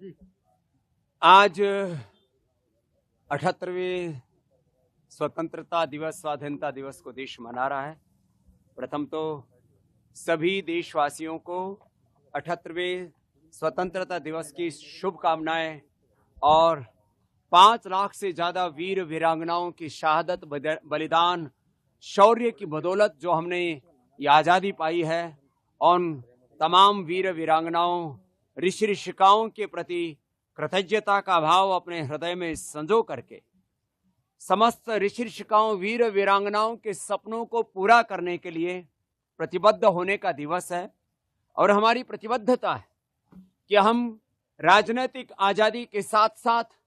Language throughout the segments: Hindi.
आज 78वें स्वतंत्रता दिवस, स्वाधीनता दिवस को देश मना रहा है। प्रथम तो सभी देशवासियों को 78वें स्वतंत्रता दिवस की शुभकामनाएं और 5 लाख से ज्यादा वीर वीरांगनाओं की शहादत, बलिदान, शौर्य की बदौलत जो हमने ये आज़ादी पाई है, उन तमाम वीर वीरांगनाओं, ऋषि ऋषिकाओं के प्रति कृतज्ञता का भाव अपने हृदय में संजो करके समस्त ऋषि ऋषिकाओं, वीर वीरांगनाओं के सपनों को पूरा करने के लिए प्रतिबद्ध होने का दिवस है। और हमारी प्रतिबद्धता है कि हम राजनीतिक आजादी के साथ साथ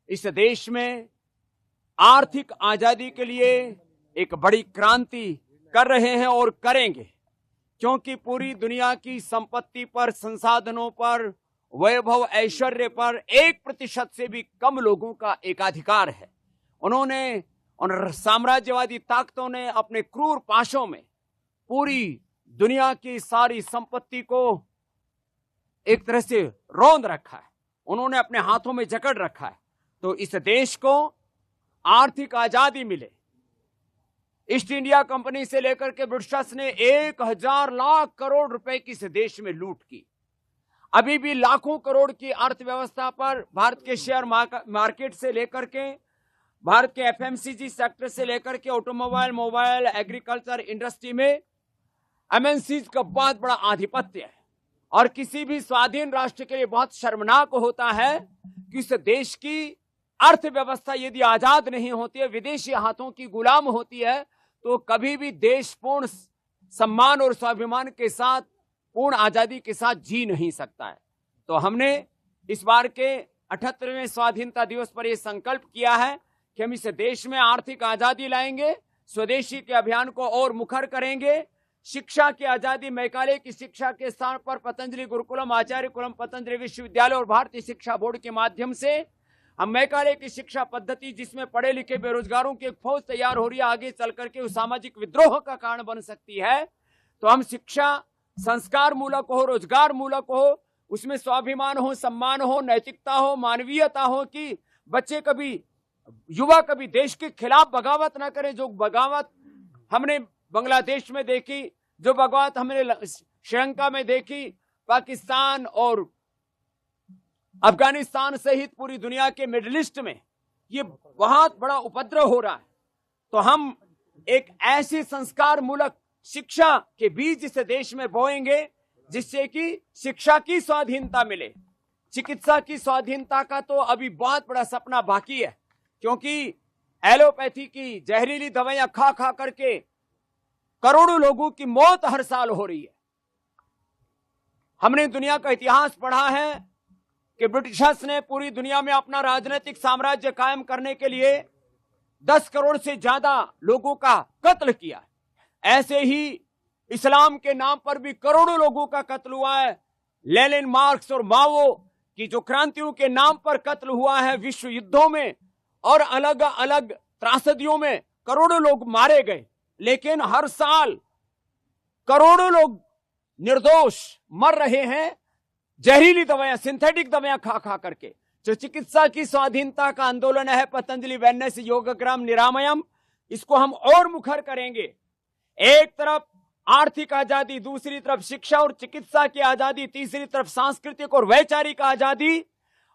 इस देश में आर्थिक आजादी के लिए एक बड़ी क्रांति कर रहे हैं और करेंगे, क्योंकि पूरी दुनिया की संपत्ति पर, संसाधनों पर, वैभव ऐश्वर्य पर 1% से भी कम लोगों का एकाधिकार है। उन्होंने, उन साम्राज्यवादी ताकतों ने अपने क्रूर पाशों में पूरी दुनिया की सारी संपत्ति को एक तरह से रौंद रखा है, उन्होंने अपने हाथों में जकड़ रखा है। तो इस देश को आर्थिक आजादी मिले, ईस्ट इंडिया कंपनी से लेकर के ब्रिटिशर्स ने 1000 लाख करोड़ रुपए की इस देश में लूट की। अभी भी लाखों करोड़ की अर्थव्यवस्था पर भारत के शेयर मार्केट से लेकर के, भारत के एफएमसीजी सेक्टर से लेकर के ऑटोमोबाइल, मोबाइल, एग्रीकल्चर इंडस्ट्री में एमएनसीज का बहुत बड़ा आधिपत्य है। और किसी भी स्वाधीन राष्ट्र के लिए बहुत शर्मनाक होता है कि इस देश की अर्थव्यवस्था यदि आजाद नहीं होती है, विदेशी हाथों की गुलाम होती है, तो कभी भी देश पूर्ण सम्मान और स्वाभिमान के साथ, पूर्ण आजादी के साथ जी नहीं सकता है। तो हमने इस बार के 78वें स्वाधीनता दिवस पर यह संकल्प किया है कि हम इस देश में आर्थिक आजादी लाएंगे, स्वदेशी के अभियान को और मुखर करेंगे, शिक्षा की आजादी, मैकाले की शिक्षा के स्थान पर पतंजलि गुरुकुलम, आचार्य कुलम पतंजलि विश्वविद्यालय और भारतीय शिक्षा बोर्ड के माध्यम से हम मैकाले की शिक्षा पद्धति, जिसमें पढ़े लिखे बेरोजगारों की एक फौज तैयार हो रही है, आगे चल करके उस सामाजिक विद्रोह का कारण बन सकती है। तो हम शिक्षा संस्कार मूलक हो, रोजगार मूलक हो, उसमें स्वाभिमान हो, सम्मान हो, नैतिकता हो, मानवीयता हो, कि बच्चे कभी, युवा कभी देश के खिलाफ बगावत ना करें। जो बगावत हमने बांग्लादेश में देखी, जो बगावत हमने श्रीलंका में देखी, पाकिस्तान और अफगानिस्तान सहित पूरी दुनिया के मिडिल ईस्ट में ये बहुत बड़ा उपद्रव हो रहा है। तो हम एक ऐसी संस्कार मूलक शिक्षा के बीज इस देश में बोएंगे जिससे कि शिक्षा की स्वाधीनता मिले। चिकित्सा की स्वाधीनता का तो अभी बहुत बड़ा सपना बाकी है, क्योंकि एलोपैथी की जहरीली दवाइयां खा खा करके करोड़ों लोगों की मौत हर साल हो रही है। हमने दुनिया का इतिहास पढ़ा है कि ब्रिटिशर्स ने पूरी दुनिया में अपना राजनीतिक साम्राज्य कायम करने के लिए 10 करोड़ से ज्यादा लोगों का कत्ल किया। ऐसे ही इस्लाम के नाम पर भी करोड़ों लोगों का कत्ल हुआ है। लेनिन, मार्क्स और माओ की जो क्रांतियों के नाम पर कत्ल हुआ है विश्व युद्धों में और अलग अलग त्रासदियों में करोड़ों लोग मारे गए। लेकिन हर साल करोड़ों लोग निर्दोष मर रहे हैं जहरीली दवाइयां, सिंथेटिक दवाइयां खा खा करके। जो चिकित्सा की स्वाधीनता का आंदोलन है, पतंजलि वेलनेस योगग्राम निरामयम, इसको हम और मुखर करेंगे। एक तरफ आर्थिक आजादी, दूसरी तरफ शिक्षा और चिकित्सा की आजादी, तीसरी तरफ सांस्कृतिक और वैचारिक आजादी,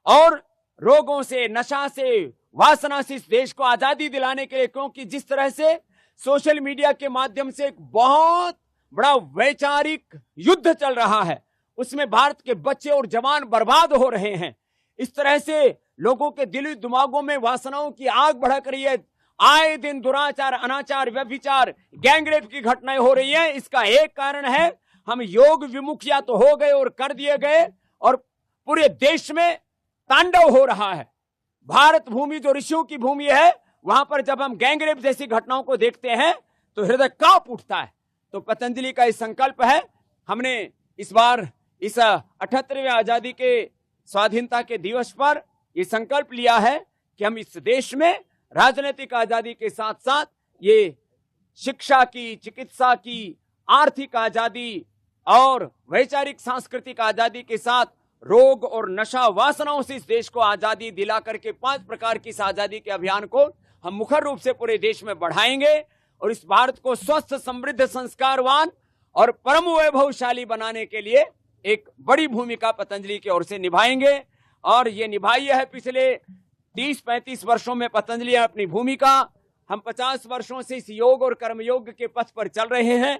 और रोगों से, नशा से, वासना से इस देश को आजादी दिलाने के लिए। क्योंकि जिस तरह से सोशल मीडिया के माध्यम से एक बहुत बड़ा वैचारिक युद्ध चल रहा है, उसमें भारत के बच्चे और जवान बर्बाद हो रहे हैं। इस तरह से लोगों के दिली दिमागों में वासनाओं की आग भड़क रही है। आए दिन दुराचार, अनाचार, व्यभिचार, गैंगरेप की घटनाएं हो रही हैं। इसका एक कारण है हम योग विमुख या तो हो गए और कर दिए गए, और पूरे देश में तांडव हो रहा है। भारत भूमि जो ऋषियों की भूमि है, वहां पर जब हम गैंगरेप जैसी घटनाओं को देखते हैं तो हृदय कांप उठता है। तो पतंजलि का ये संकल्प है, हमने इस बार इस 78वें आजादी के स्वाधीनता के दिवस पर यह संकल्प लिया है कि हम इस देश में राजनीतिक आजादी के साथ साथ ये शिक्षा की, चिकित्सा की, आर्थिक आजादी और वैचारिक सांस्कृतिक आजादी के साथ रोग और नशा वासनाओं से इस देश को आजादी दिला करके 5 प्रकार की इस आजादी के अभियान को हम मुखर रूप से पूरे देश में बढ़ाएंगे और इस भारत को स्वस्थ, समृद्ध, संस्कारवान और परम वैभवशाली बनाने के लिए एक बड़ी भूमिका पतंजलि की ओर से निभाएंगे। और ये निभाई है पिछले 30-35 वर्षों में पतंजलि अपनी भूमिका। हम 50 वर्षों से इस योग और कर्मयोग के पथ पर चल रहे हैं।